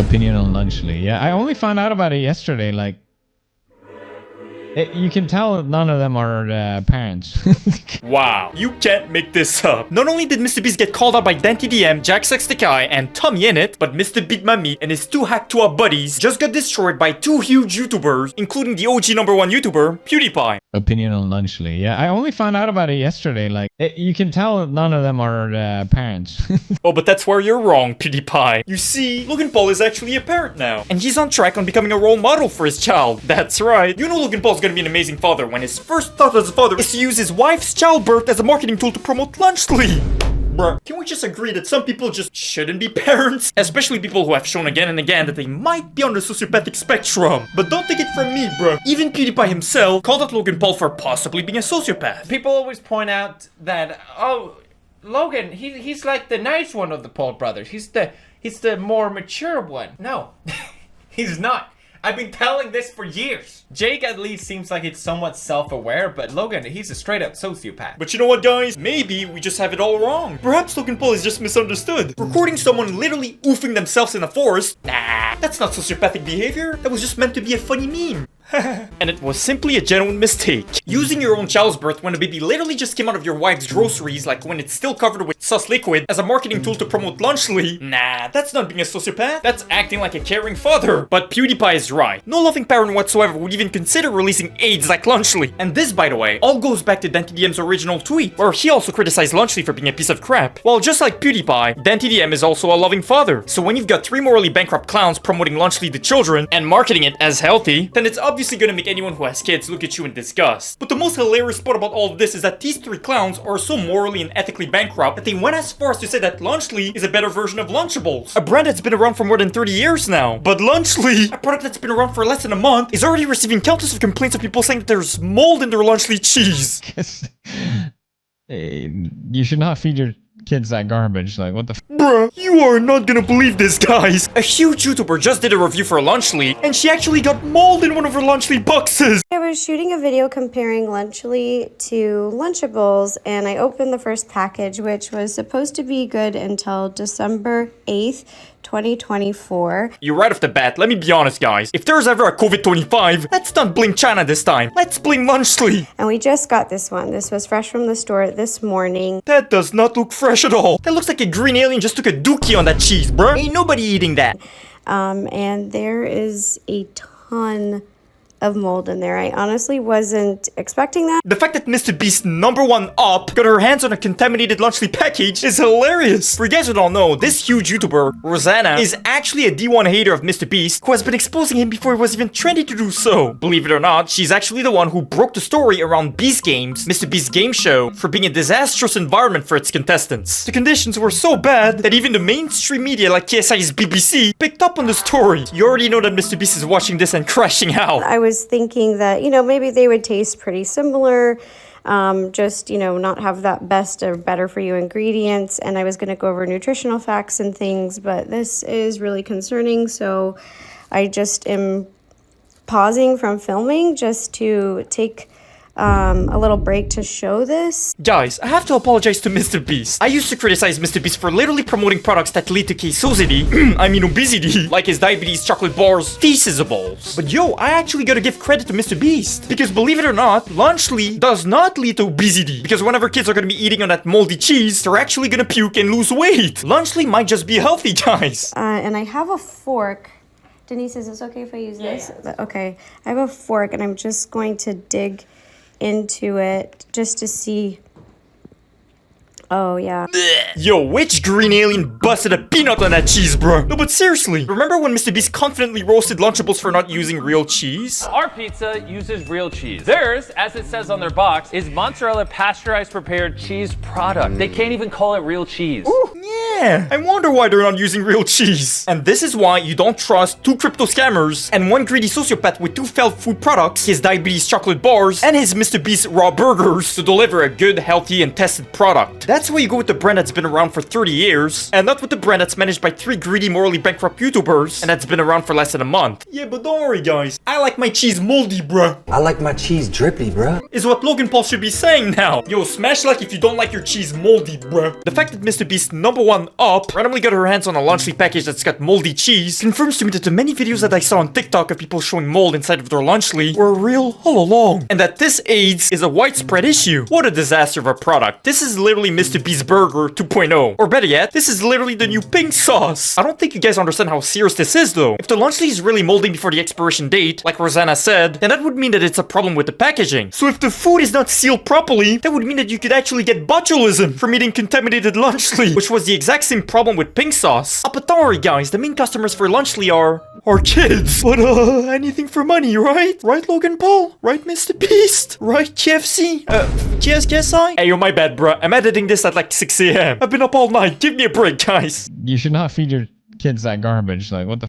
Opinion on Lunchley. Yeah, I only found out about it yesterday. Like, you can tell none of them are parents. Wow, you can't make this up. Not only did MrBeast get called out by DanTDM, Jacksepticeye, and Tommy Innit, but Mr. Beat My Meat and his two Hack2Up buddies just got destroyed by two huge YouTubers, including the OG #1 YouTuber, PewDiePie. Opinion on Lunchley. Yeah, I only found out about it yesterday. Like, you can tell none of them are parents. Oh, but that's where you're wrong, PewDiePie. You see, Logan Paul is actually a parent now, and he's on track on becoming a role model for his child. That's right. You know Logan Paul's gonna be an amazing father when his first thought as a father is to use his wife's childbirth as a marketing tool to promote Lunchley. Bruh, can we just agree that some people just shouldn't be parents? Especially people who have shown again and again that they might be on the sociopathic spectrum. But don't take it from me, bruh. Even PewDiePie himself called out Logan Paul for possibly being a sociopath. People always point out that, oh, Logan, he's like the nice one of the Paul brothers. He's the more mature one. No, he's not. I've been telling this for years. Jake at least seems like it's somewhat self-aware, but Logan, he's a straight-up sociopath. But you know what, guys? Maybe we just have it all wrong. Perhaps Logan Paul is just misunderstood. Recording someone literally oofing themselves in a forest? Nah, that's not sociopathic behavior. That was just meant to be a funny meme. And it was simply a genuine mistake. Using your own child's birth when a baby literally just came out of your wife's groceries, like when it's still covered with sus liquid, as a marketing tool to promote Lunchley? Nah, that's not being a sociopath. That's acting like a caring father. But PewDiePie is right. No loving parent whatsoever would even consider releasing AIDS like Lunchley. And this, by the way, all goes back to DanTDM's original tweet, where he also criticized Lunchley for being a piece of crap. Well, just like PewDiePie, DanTDM is also a loving father. So when you've got three morally bankrupt clowns promoting Lunchley to children and marketing it as healthy, then it's obviously gonna make anyone who has kids look at you in disgust. But the most hilarious part about all of this is that these three clowns are so morally and ethically bankrupt that they went as far as to say that Lunchley is a better version of Lunchables, a brand that's been around for more than 30 years now. But Lunchley, a product that's been around for less than a month, is already receiving countless of complaints of people saying that there's mold in their Lunchley cheese. Hey, you should not feed your kids that garbage. Like, what the Bruh, you are not gonna believe this, guys. A huge YouTuber just did a review for Lunchley, and she actually got mold in one of her Lunchley boxes. I was shooting a video comparing Lunchley to Lunchables, and I opened the first package, which was supposed to be good until December 8th, 2024. You're right off the bat, let me be honest, guys. If there's ever a COVID-25, let's not blame China this time. Let's blame Lunchley. And we just got this one. This was fresh from the store this morning. That does not look fresh at all. That looks like a green alien just took a dookie on that cheese, bruh. Ain't nobody eating that. And there is a ton of mold in there. I honestly wasn't expecting that. The fact that MrBeast #1 up got her hands on a contaminated Lunchley package is hilarious. For you guys who don't know, this huge YouTuber, Rosanna, is actually a D1 hater of MrBeast who has been exposing him before he was even trendy to do so. Believe it or not, she's actually the one who broke the story around Beast Games, MrBeast's game show, for being a disastrous environment for its contestants. The conditions were so bad that even the mainstream media like KSI's BBC picked up on the story. You already know that MrBeast is watching this and crashing out. I was thinking that, you know, maybe they would taste pretty similar, just, you know, not have that best or better for you ingredients, and I was going to go over nutritional facts and things, but this is really concerning, so I just am pausing from filming just to take a little break to show this. Guys, I have to apologize to MrBeast. I used to criticize MrBeast for literally promoting products that lead to casosity, I mean obesity, like his diabetes chocolate bars, Feasibles. But yo, I actually gotta give credit to MrBeast, because believe it or not, Lunchley does not lead to obesity, because whenever kids are gonna be eating on that moldy cheese, they're actually gonna puke and lose weight. Lunchley might just be healthy, guys. And I have a fork. Denise, is this okay if I use this? Okay, I have a fork, and I'm just going to dig into it just to see. Oh, yeah. Yo, which green alien busted a peanut on that cheese, bro? No, but seriously, remember when MrBeast confidently roasted Lunchables for not using real cheese? Our pizza uses real cheese. Theirs, as it says on their box, is mozzarella pasteurized prepared cheese product. They can't even call it real cheese. Ooh, yeah. I wonder why they're not using real cheese. And this is why you don't trust two crypto scammers and one greedy sociopath with two failed food products, his diabetes chocolate bars, and his MrBeast raw burgers to deliver a good, healthy, and tested product. That's why you go with the brand that's been around for 30 years, and not with the brand that's managed by 3 greedy, morally bankrupt YouTubers, and that's been around for less than a month. Yeah, but don't worry guys, I like my cheese moldy, bruh. I like my cheese drippy, bruh. Is what Logan Paul should be saying now. Yo, smash like if you don't like your cheese moldy, bruh. The fact that MrBeast #1 up randomly got her hands on a Lunchly package that's got moldy cheese confirms to me that the many videos that I saw on TikTok of people showing mold inside of their Lunchly were real all along. And that this AIDS is a widespread issue. What a disaster of a product. This is literally MrBeast Burger 2.0. Or better yet, this is literally the new pink sauce. I don't think you guys understand how serious this is though. If the Lunchly is really molding before the expiration date, like Rosanna said, then that would mean that it's a problem with the packaging. So if the food is not sealed properly, that would mean that you could actually get botulism from eating contaminated Lunchly, which was the exact same problem with pink sauce. But don't worry guys, the main customers for Lunchly are kids. But anything for money, right? Right, Logan Paul? Right, MrBeast? Right, KFC? KSI? Hey, yo, my bad, bruh. I'm editing this at like 6 a.m. I've been up all night. Give me a break, guys. You should not feed your kids that garbage. Like, what the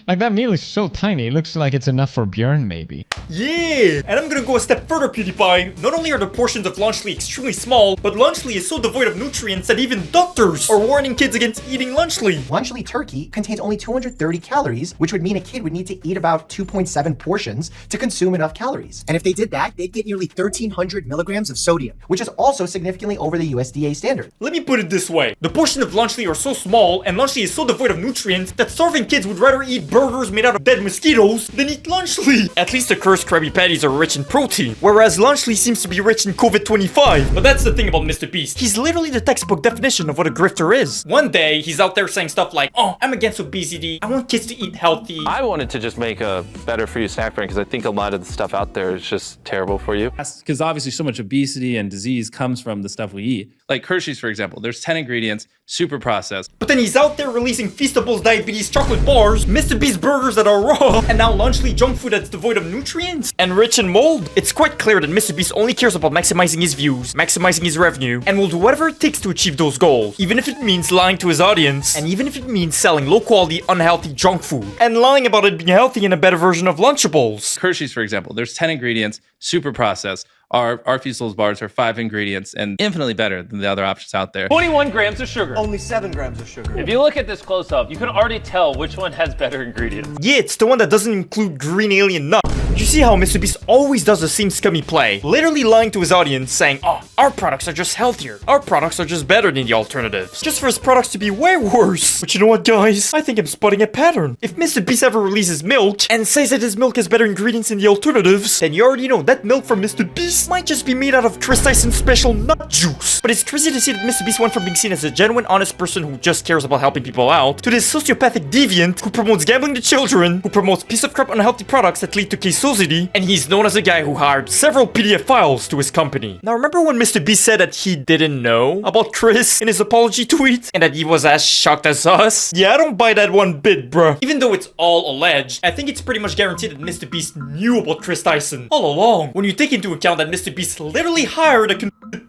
Like, that meal is so tiny. It looks like it's enough for Björn, maybe. Yeah! And I'm gonna go a step further, PewDiePie. Not only are the portions of Lunchly extremely small, but Lunchly is so devoid of nutrients that even doctors are warning kids against eating Lunchly. Lunchly turkey contains only 230 calories, which would mean a kid would need to eat about 2.7 portions to consume enough calories. And if they did that, they'd get nearly 1,300 milligrams of sodium, which is also significantly over the USDA standard. Let me put it this way. The portions of Lunchly are so small, and Lunchly is so devoid of nutrients, that starving kids would rather eat burgers made out of dead mosquitoes than eat Lunchly. At least the cursed Krabby Patties are rich in protein, whereas Lunchly seems to be rich in COVID-25. But that's the thing about MrBeast. He's literally the textbook definition of what a grifter is. One day, he's out there saying stuff like, oh, I'm against obesity, I want kids to eat healthy. I wanted to just make a better for you snack brand because I think a lot of the stuff out there is just terrible for you. Because obviously so much obesity and disease comes from the stuff we eat. Like Hershey's, for example, there's 10 ingredients, super processed. But then he's out there releasing Feastables diabetes chocolate bars, MrBeast burgers that are raw, and now Lunchly junk food that's devoid of nutrients and rich in mold. It's quite clear that MrBeast only cares about maximizing his views, maximizing his revenue, and will do whatever it takes to achieve those goals, even if it means lying to his audience, and even if it means selling low-quality, unhealthy junk food, and lying about it being healthy in a better version of Lunchables. Hershey's, for example, there's 10 ingredients, super processed. Our Feastables bars are 5 ingredients and infinitely better than the other options out there. 21 grams of sugar. Only 7 grams of sugar. If you look at this close up, you can already tell which one has better ingredients. Yeah, it's the one that doesn't include green alien nut. You see how MrBeast always does the same scummy play, literally lying to his audience saying, oh, our products are just healthier. Our products are just better than the alternatives. Just for his products to be way worse. But you know what, guys? I think I'm spotting a pattern. If MrBeast ever releases milk and says that his milk has better ingredients than the alternatives, then you already know that milk from MrBeast might just be made out of Chris Tyson's special nut juice. But it's crazy to see that MrBeast went from being seen as a genuine, honest person who just cares about helping people out, to this sociopathic deviant who promotes gambling to children, who promotes piece of crap unhealthy products that lead to casosity, and he's known as a guy who hired several PDF files to his company. Now remember when MrBeast said that he didn't know about Chris in his apology tweet, and that he was as shocked as us? Yeah, I don't buy that one bit, bruh. Even though it's all alleged, I think it's pretty much guaranteed that MrBeast knew about Chris Tyson all along. When you take into account that MrBeast literally hired a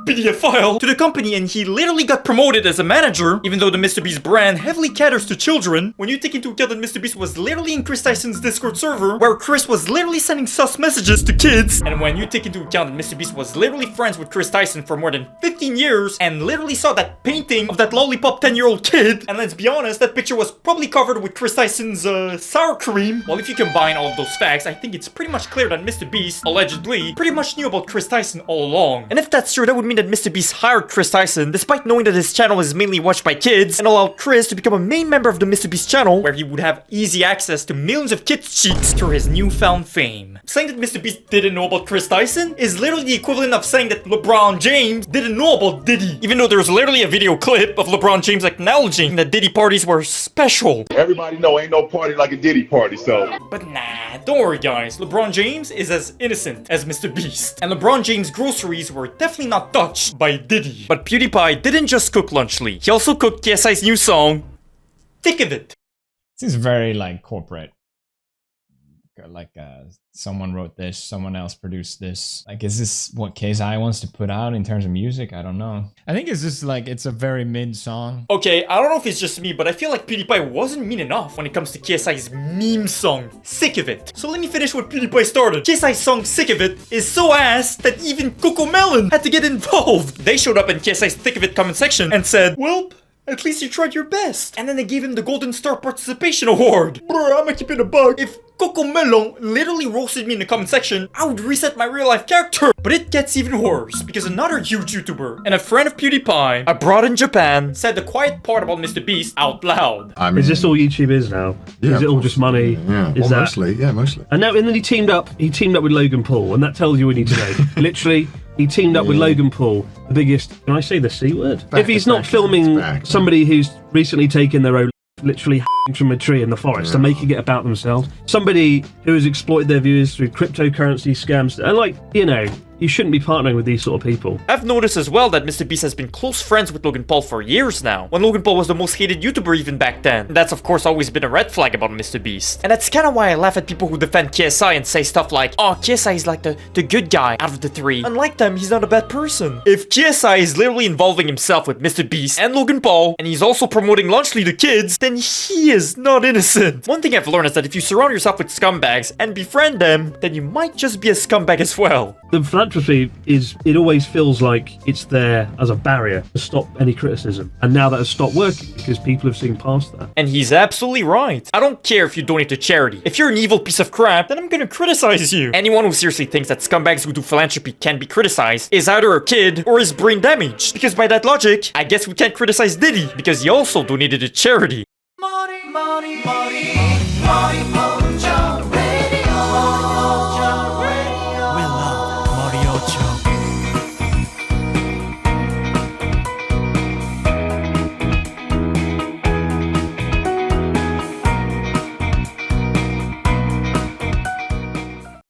PDF file to the company and he literally got promoted as a manager, even though the MrBeast brand heavily caters to children. When you take into account that MrBeast was literally in Chris Tyson's Discord server, where Chris was literally sending sus messages to kids, and when you take into account that MrBeast was literally friends with Chris Tyson for more than 15 years, and literally saw that painting of that lollipop 10-year-old kid, and let's be honest, that picture was probably covered with Chris Tyson's sour cream. Well, if you combine all of those facts, I think it's pretty much clear that MrBeast, allegedly, pretty much knew about Chris Tyson all along. And if that's true, that would mean that MrBeast hired Chris Tyson, despite knowing that his channel is mainly watched by kids, and allowed Chris to become a main member of the MrBeast channel, where he would have easy access to millions of kids' cheeks through his newfound fame. Saying that MrBeast didn't know about Chris Tyson is literally the equivalent of saying that LeBron James didn't know about Diddy, even though there's literally a video clip of LeBron James acknowledging that Diddy parties were special. Everybody know ain't no party like a Diddy party, so. But nah, don't worry guys, LeBron James is as innocent as MrBeast, and LeBron James' groceries were definitely not touched by Diddy. But PewDiePie didn't just cook Lunchly, he also cooked KSI's new song, Thick of It. Seems very, like, corporate. someone wrote this, someone else produced this. Like, is this what KSI wants to put out in terms of music? I don't know. I think it's just like, it's a very mid song. Okay, I don't know if it's just me, but I feel like PewDiePie wasn't mean enough when it comes to KSI's meme song, Sick of It. So let me finish what PewDiePie started. KSI's song, Sick of It, is so ass that even Cocomelon had to get involved. They showed up in KSI's Thick of It comment section and said, well, at least you tried your best. And then they gave him the Golden Star Participation Award. Bruh, I'ma keep it a bug. If Cocomelon literally roasted me in the comment section, I would reset my real life character. But it gets even worse, because another huge YouTuber and a friend of PewDiePie, abroad in Japan, said the quiet part about MrBeast out loud. Is this all YouTube is now? Yeah, is it all just money? Yeah, is well, mostly. Yeah, mostly. And then he teamed up with Logan Paul, and that tells you what you need to know. Literally, he teamed up with Logan Paul, the biggest, can I say the C word? If he's not filming somebody who's recently taken their own literally from a tree in the forest and making it about themselves, somebody who has exploited their viewers through cryptocurrency scams, and like, you know, you shouldn't be partnering with these sort of people. I've noticed as well that MrBeast has been close friends with Logan Paul for years now, when Logan Paul was the most hated YouTuber even back then. And that's of course always been a red flag about MrBeast. And that's kinda why I laugh at people who defend KSI and say stuff like, oh, KSI is like the good guy out of the three. Unlike them, he's not a bad person. If KSI is literally involving himself with MrBeast and Logan Paul, and he's also promoting Launchly to kids, then he is not innocent. One thing I've learned is that if you surround yourself with scumbags and befriend them, then you might just be a scumbag as well. The philanthropy it always feels like it's there as a barrier to stop any criticism. And now that has stopped working because people have seen past that. And he's absolutely right. I don't care if you donate to charity. If you're an evil piece of crap, then I'm gonna criticize you. Anyone who seriously thinks that scumbags who do philanthropy can be criticized is either a kid or is brain damaged. Because by that logic, I guess we can't criticize Diddy because he also donated to charity. Money, money, money.